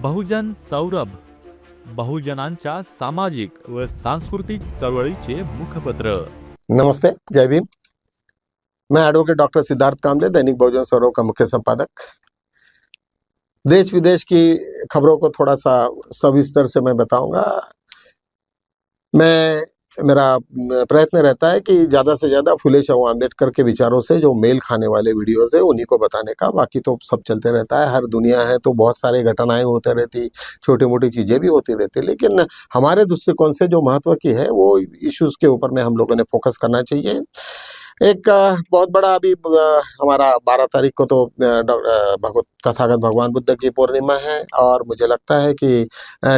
बहुजन सौरभ, बहुजनांच्या सामाजिक व सांस्कृतिक चळवळीचे मुखपत्र। नमस्ते, जय भीम। मैं एडवोकेट डॉक्टर सिद्धार्थ कामले, दैनिक बहुजन सौरभ का मुख्य संपादक। देश विदेश की खबरों को थोड़ा सा सविस्तर से मैं बताऊंगा। मेरा प्रयत्न रहता है कि ज़्यादा से ज़्यादा फुले शाह अम्बेडकर के विचारों से जो मेल खाने वाले वीडियोस है उन्हीं को बताने का। बाकी तो सब चलते रहता है, हर दुनिया है तो बहुत सारे घटनाएं होते रहती, छोटी मोटी चीज़ें भी होती रहती, लेकिन हमारे दृष्टिकोण से जो महत्व की है वो इश्यूज के ऊपर में हम लोगों ने फोकस करना चाहिए। एक बहुत बड़ा अभी हमारा 12 तारीख को तो भगवत तथागत भगवान बुद्ध की पूर्णिमा है, और मुझे लगता है कि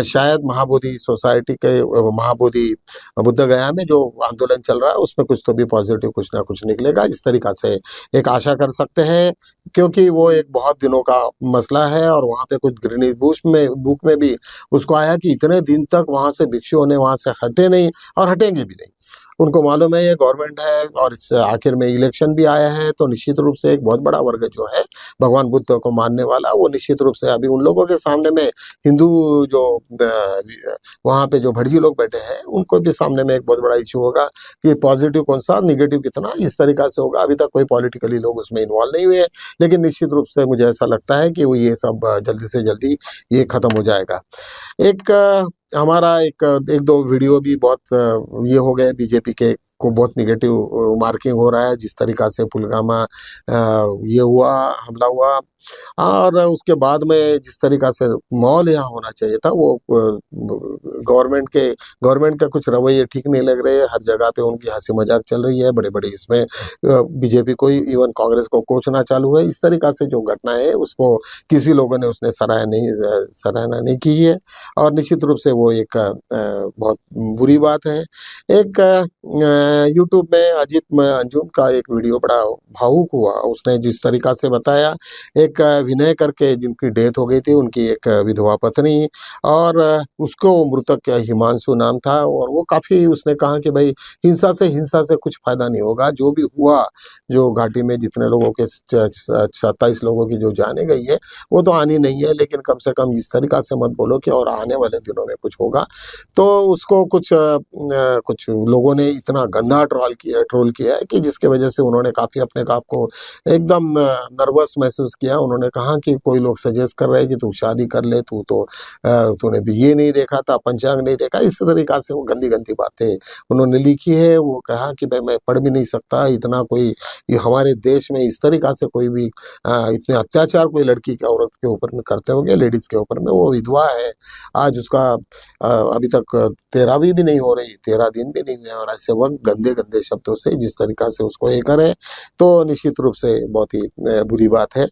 शायद महाबोधि सोसाइटी के महाबोधि बुद्ध गया में जो आंदोलन चल रहा है उसमें कुछ तो भी पॉजिटिव कुछ ना कुछ निकलेगा, इस तरीका से एक आशा कर सकते हैं, क्योंकि वो एक बहुत दिनों का मसला है। और वहाँ पे कुछ ग्रीनिच बुक में भी उसको आया कि इतने दिन तक वहाँ से भिक्षुओं ने वहाँ से हटे नहीं और हटेंगे भी नहीं। उनको मालूम है ये गवर्नमेंट है और इस आखिर में इलेक्शन भी आया है, तो निश्चित रूप से एक बहुत बड़ा वर्ग जो है भगवान बुद्ध को मानने वाला, वो निश्चित रूप से अभी उन लोगों के सामने में हिंदू जो वहाँ पे जो भटजी लोग बैठे हैं उनको भी सामने में एक बहुत बड़ा इशू होगा कि पॉजिटिव कौन सा, निगेटिव कितना, इस तरीका से होगा। अभी तक कोई पॉलिटिकली लोग उसमें इन्वॉल्व नहीं हुए, लेकिन निश्चित रूप से मुझे ऐसा लगता है कि वो ये सब जल्दी से जल्दी ये खत्म हो जाएगा। एक हमारा एक दो वीडियो भी बहुत ये हो गए, बीजेपी के को बहुत निगेटिव मार्किंग हो रहा है, जिस तरीका से पुलवामा ये हुआ, हमला हुआ, और उसके बाद में जिस तरीका से माहौल यहाँ होना चाहिए था वो गवर्नमेंट का कुछ रवैये ठीक नहीं लग रहे हैं। हर जगह पे उनकी हंसी मजाक चल रही है, बड़े बड़े इसमें बीजेपी को इवन कांग्रेस को कोचना चालू है। इस तरीका से जो घटना है उसको किसी लोगों ने उसने सराहना नहीं की है, और निश्चित रूप से वो एक बहुत बुरी बात है। एक यूट्यूब में अजीत अंजुम का एक वीडियो बड़ा भावुक हुआ, उसने जिस तरीका से बताया, एक विनय करके जिनकी डेथ हो गई थी, उनकी एक विधवा पत्नी, और उसको मृतक हिमांशु नाम था, और वो काफ़ी उसने कहा कि भाई हिंसा से कुछ फायदा नहीं होगा। जो भी हुआ, जो घाटी में जितने लोगों के 27 लोगों की जो जाने गई है वो तो आनी नहीं है, लेकिन कम से कम इस तरीका से मत बोलो कि और आने वाले दिनों में कुछ होगा। तो उसको कुछ लोगों ने इतना गंदा ट्रोल किया है कि जिसके वजह से उन्होंने काफ़ी अपने आप को एकदम नर्वस महसूस किया। उन्होंने कहा कि कोई लोग सजेस्ट कर रहे हैं कि तू शादी कर ले, तूने भी ये नहीं देखा था, पंचांग नहीं देखा, इस तरीका से वो गंदी बातें उन्होंने लिखी है। वो कहा कि भाई मैं पढ़ भी नहीं सकता इतना, कोई ये हमारे देश में इस तरीका से कोई भी इतने अत्याचार कोई लड़की के औरत के ऊपर में करते होंगे, लेडीज के ऊपर में। वो विधवा है, आज उसका अभी तक 13वीं भी नहीं हो रही, 13 दिन भी नहीं हुए, और ऐसे वक्त गंदे शब्दों से जिस तरीका से उसको ये करे, तो निश्चित रूप से बहुत ही बुरी बात है।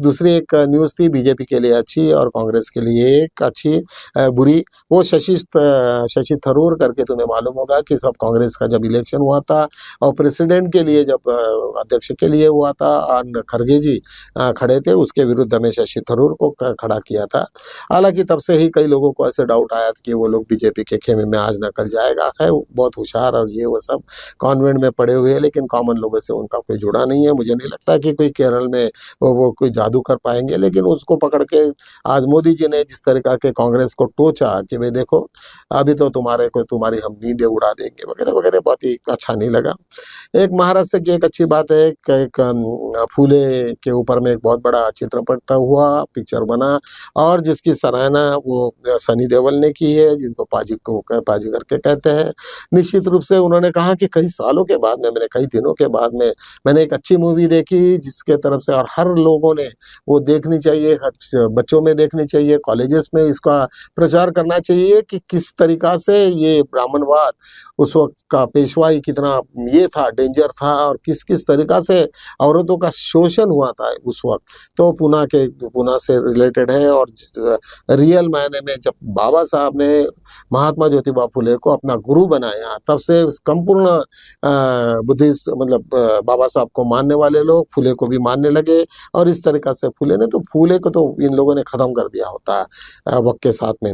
दूसरी एक न्यूज़ थी बीजेपी के लिए अच्छी और कांग्रेस के लिए एक अच्छी बुरी, वो शशि थरूर करके, तुम्हें मालूम होगा कि सब कांग्रेस का जब इलेक्शन हुआ था और प्रेसिडेंट के लिए जब अध्यक्ष के लिए हुआ था और खड़गे जी खड़े थे, उसके विरुद्ध में शशि थरूर को खड़ा किया था। हालांकि तब से ही कई लोगों को ऐसे डाउट आया था कि वो लोग बीजेपी के खेमे में आज न कल जाएगा। है बहुत होशियार और ये वो सब कॉन्वेंट में पड़े हुए हैं, लेकिन कॉमन लोगों से उनका कोई जुड़ा नहीं है। मुझे नहीं लगता कि कोई केरल में वो कोई जादू कर पाएंगे, लेकिन उसको पकड़ के आज मोदी जी ने जिस तरीका के कांग्रेस को टोचा कि भाई देखो अभी तो तुम्हारी हम नींदें उड़ा देंगे वगैरह वगैरह, बहुत ही अच्छा नहीं लगा। एक महाराष्ट्र की एक अच्छी बात है, एक फूले के ऊपर में एक बहुत बड़ा चित्रपट हुआ, पिक्चर बना, और जिसकी सराहना वो सनी देओल ने की है, जिनको पाजी करके कहते हैं। निश्चित रूप से उन्होंने कहा कि कई सालों के बाद में, कई दिनों के बाद में मैंने एक अच्छी मूवी देखी जिसके तरफ से, और हर लोगों ने वो देखनी चाहिए, बच्चों में देखनी चाहिए, कॉलेजेस में इसका प्रचार करना चाहिए कि किस तरीका से ये ब्राह्मणवाद उस वक्त का पेशवाई कितना ये था, डेंजर था, और किस तरीका से औरतों का शोषण हुआ था उस वक्त। तो पुणे से रिलेटेड है, और रियल मायने में जब बाबा साहब ने महात्मा ज्योतिबा फुले को अपना गुरु बनाया, तब से संपूर्ण बुद्धिस्ट मतलब बाबा साहब को मानने वाले लोग फुले को भी मानने लगे, और इस तरीक़ा से फूले ने, तो फूले को तो इन लोगों ने ख़त्म कर दिया होता वक़्त के साथ में।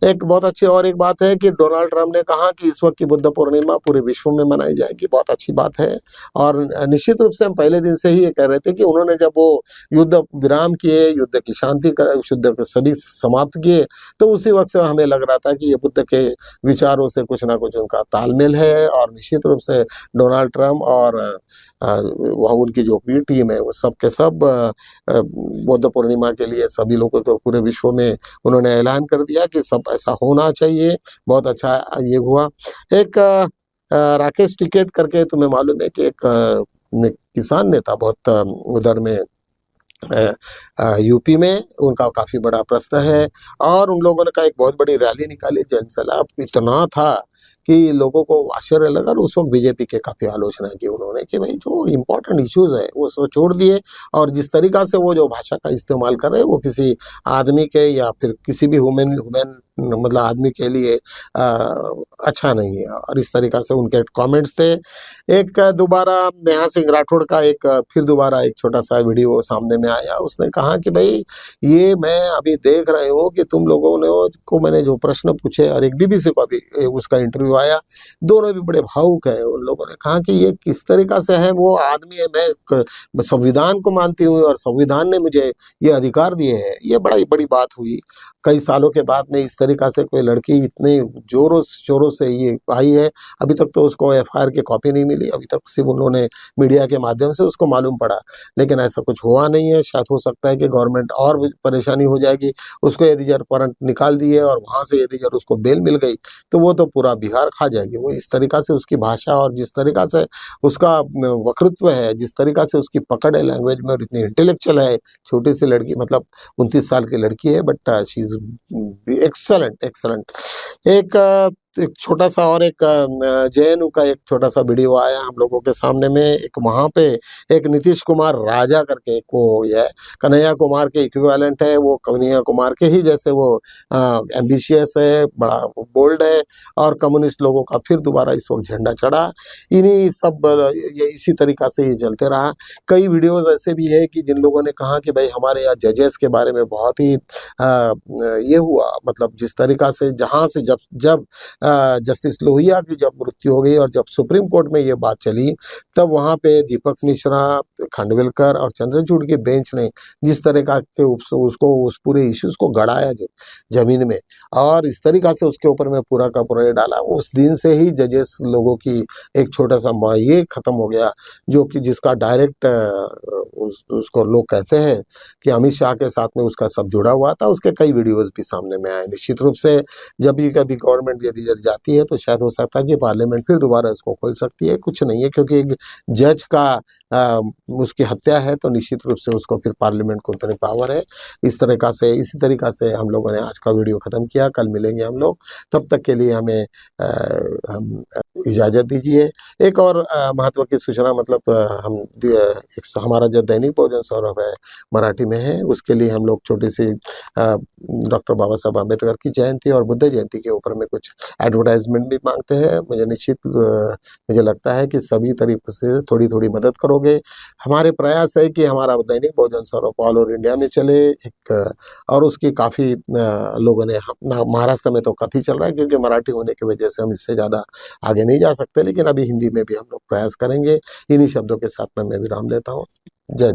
एक बहुत अच्छी और एक बात है कि डोनाल्ड ट्रंप ने कहा कि इस वक़्त की बुद्ध पूर्णिमा पूरे विश्व में मनाई जाएगी, बहुत अच्छी बात है। और निश्चित रूप से हम पहले दिन से ही ये कह रहे थे कि उन्होंने जब वो युद्ध विराम किए, युद्ध की शांति युद्ध के सभी समाप्त किए, तो उसी वक़्त से हमें लग रहा था कि ये बुद्ध के विचारों से कुछ ना कुछ उनका तालमेल है। और निश्चित रूप से डोनाल्ड ट्रंप और वहाँ उनकी जो पूरी टीम है वो सब के सब बुद्ध पूर्णिमा के लिए सभी लोगों को पूरे विश्व में उन्होंने ऐलान कर दिया कि सब ऐसा होना चाहिए। बहुत अच्छा ये हुआ। एक राकेश टिकैत करके तुम्हें मालूम है कि एक किसान नेता बहुत उधर में यूपी में उनका काफ़ी बड़ा प्रश्न है, और उन लोगों ने का एक बहुत बड़ी रैली निकाली, जनसैलाब इतना था कि लोगों को आश्चर्य लगा। और उस वक्त बीजेपी के काफ़ी आलोचना की उन्होंने कि भाई जो इम्पोर्टेंट इश्यूज़ है वो सब छोड़ दिए, और जिस तरीक़ा से वो जो भाषा का इस्तेमाल कर रहे हैं वो किसी आदमी के या फिर किसी भी ह्यूमन मतलब आदमी के लिए अच्छा नहीं है। और इस तरीक़ा से उनके कमेंट्स थे। एक दोबारा नेहा सिंह राठौड़ का फिर दोबारा एक छोटा-सा वीडियो सामने में आया। उसने कहा कि भई ये मैं अभी देख रही हूँ कि तुम लोगों ने को मैंने जो प्रश्न पूछे, और एक बीबीसी को अभी उसका इंटरव्यू आया, दोनों भी बड़े भावुक हैं। उन लोगों ने कहा कि ये किस तरीक़ा से है, वो आदमी है, मैं संविधान को मानती हूँ और संविधान ने मुझे ये अधिकार दिए हैं। ये बड़ी बात हुई। कई सालों के बाद में इस तरीक़ा से कोई लड़की इतने ज़ोरों शोरों से ये आई है। अभी तक तो उसको एफआईआर की कॉपी नहीं मिली, अभी तक सिर्फ उन्होंने मीडिया के माध्यम से उसको मालूम पड़ा, लेकिन ऐसा कुछ हुआ नहीं है। शायद हो सकता है कि गवर्नमेंट और भी परेशानी हो जाएगी। उसको यदि जर वारंट निकाल दिए और वहाँ से यदि जर उसको बेल मिल गई तो वो तो पूरा बिहार खा जाएगी। वो इस तरीक़ा से उसकी भाषा और जिस तरीक़ा से उसका वक्तृत्व है, जिस तरीक़ा से उसकी पकड़ है लैंग्वेज में, और इतनी इंटेलेक्चुअल है, छोटी सी लड़की, मतलब 29 साल की लड़की है, बट शी इज़ एक्सेलेंट। एक छोटा-सा और एक जेएनयू का एक छोटा-सा वीडियो आया हम लोगों के सामने में। एक वहाँ पे एक नीतीश कुमार राजा करके वो ये है, कन्हैया कुमार के इक्विवेलेंट है, वो कन्हैया कुमार के ही जैसे वो एम्बिशियस है, बड़ा बोल्ड है, और कम्युनिस्ट लोगों का फिर दोबारा इस वक्त झंडा चढ़ा। इन्हीं सब ये इसी तरीक़ा से ये चलते रहा। कई वीडियोज़ ऐसे भी है कि जिन लोगों ने कहा कि भाई हमारे यहाँ जजेस के बारे में बहुत ही ये हुआ, मतलब जिस तरीक़ा से जहाँ से जब जस्टिस लोहिया की जब मृत्यु हो गई और जब सुप्रीम कोर्ट में ये बात चली, तब वहाँ पे दीपक मिश्रा, खानविलकर और चंद्रचूड़ की बेंच ने जिस तरीक़ा के उसको उस पूरे इश्यूज़ को गड़ाया ज़मीन में, और इस तरीक़ा से उसके ऊपर में पूरा का पूरा ये डाला। उस दिन से ही जजेस लोगों की एक छोटा-सा ये ख़त्म हो गया, जो कि जिसका डायरेक्ट उसको लोग कहते हैं कि अमित शाह के साथ में उसका सब जुड़ा हुआ था। उसके कई वीडियोज़ भी सामने में आए। निश्चित रूप से जब भी कभी गवर्नमेंट यदि जाती है तो शायद हो सकता है कि पार्लियामेंट फिर दोबारा इसको खोल सकती है। कुछ नहीं है, क्योंकि एक जज का उसकी हत्या है तो निश्चित रूप से उसको फिर पार्लियामेंट को उतनी पावर है। इसी तरीक़ा से हम लोगों ने आज का वीडियो ख़त्म किया। कल मिलेंगे हम लोग, तब तक के लिए हमें हम इजाज़त दीजिए। एक और महत्व की सूचना, मतलब हमारा जो दैनिक भोजन सौरभ है मराठी में है, उसके लिए हम लोग छोटी सी डॉक्टर बाबा साहब आम्बेडकर की जयंती और बुद्ध जयंती के ऊपर में कुछ एडवर्टाइजमेंट भी मांगते हैं। मुझे लगता है कि सभी तरीक़े से थोड़ी मदद करोगे। हमारे प्रयास है कि हमारा दैनिक भोजन सौरभ ऑल ओवर इंडिया में चले। और उसकी काफ़ी लोगों ने महाराष्ट्र में तो काफ़ी चल रहा है, क्योंकि मराठी होने की वजह से हम इससे ज़्यादा आगे नहीं जा सकते, लेकिन अभी हिंदी में भी हम लोग प्रयास करेंगे। इन्हीं शब्दों के साथ में मैं विराम लेता हूँ। जय